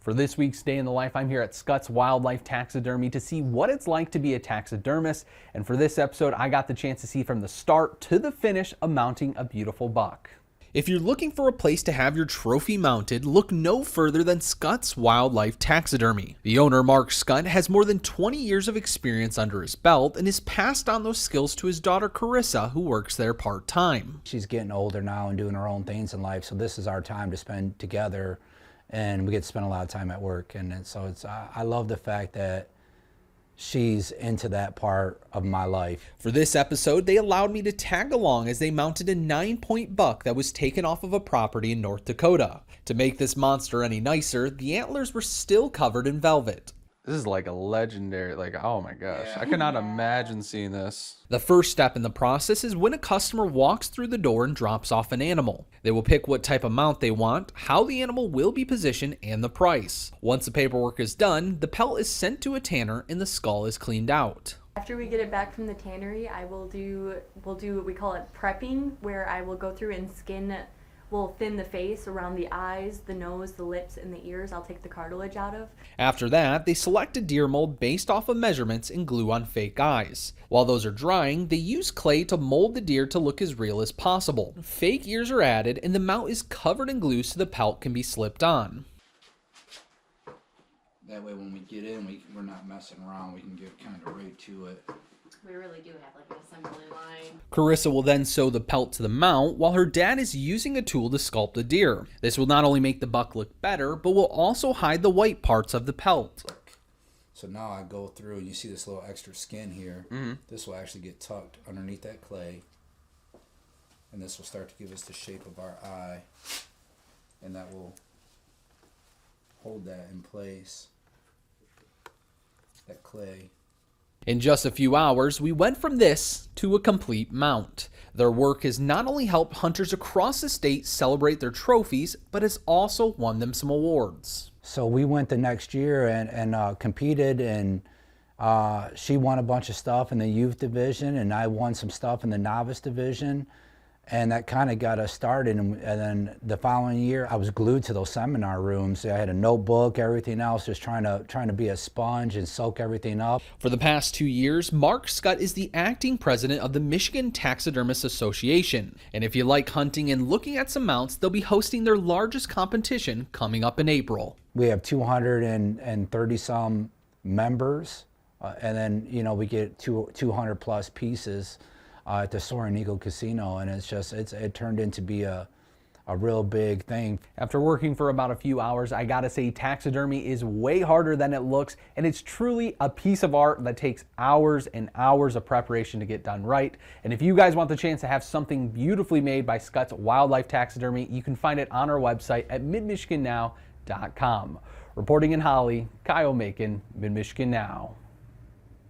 For this week's Day in the Life, I'm here at Scott's Wildlife Taxidermy to see what it's like to be a taxidermist. And for this episode, I got the chance to see from the start to the finish of mounting a beautiful buck. If you're looking for a place to have your trophy mounted, look no further than Scott's Wildlife Taxidermy. The owner, Mark Scott, has more than 20 years of experience under his belt and has passed on those skills to his daughter, Carissa, who works there part-time. She's getting older now and doing her own things in life, so this is our time to spend together, and we get to spend a lot of time at work. And so I love the fact that she's into that part of my life. For this episode, they allowed me to tag along as they mounted a 9-point buck that was taken off of a property in North Dakota. To make this monster any nicer, the antlers were still covered in velvet. This is like a legendary, oh my gosh. I could not imagine seeing this. The first step in the process is when a customer walks through the door and drops off an animal. They will pick what type of mount they want, how the animal will be positioned, and the price. Once the paperwork is done, the pelt is sent to a tanner and the skull is cleaned out. After we get it back from the tannery, we'll do what we call it prepping, where I will go through and we'll thin the face around the eyes, the nose, the lips, and the ears. I'll take the cartilage out of. After that, they select a deer mold based off of measurements and glue on fake eyes. While those are drying, they use clay to mold the deer to look as real as possible. Fake ears are added and the mount is covered in glue so the pelt can be slipped on. That way when we get in, we're not messing around. We can get kind of right to it. We really do have like an assembly line. Carissa will then sew the pelt to the mount while her dad is using a tool to sculpt the deer. This will not only make the buck look better, but will also hide the white parts of the pelt. So now I go through, and you see this little extra skin here. This will actually get tucked underneath that clay. And this will start to give us the shape of our eye. And that will hold that in place. That clay. In just a few hours, we went from this to a complete mount. Their work has not only helped hunters across the state celebrate their trophies, but has also won them some awards. So we went the next year and competed, and she won a bunch of stuff in the youth division, and I won some stuff in the novice division. And that kind of got us started. And then the following year, I was glued to those seminar rooms. I had a notebook, everything else, just trying to be a sponge and soak everything up. For the past 2 years, Mark Scott is the acting president of the Michigan Taxidermist Association. And if you like hunting and looking at some mounts, they'll be hosting their largest competition coming up in April. We have 230 some members, and then we get 200 plus pieces at the Soaring Eagle Casino, and it turned into be a real big thing. After working for about a few hours, I gotta say taxidermy is way harder than it looks, and it's truly a piece of art that takes hours and hours of preparation to get done right. And if you guys want the chance to have something beautifully made by Scott's Wildlife Taxidermy, you can find it on our website at Mid-MichiganNow.com. Reporting in Holly, Kyle Macon, Mid-Michigan Now.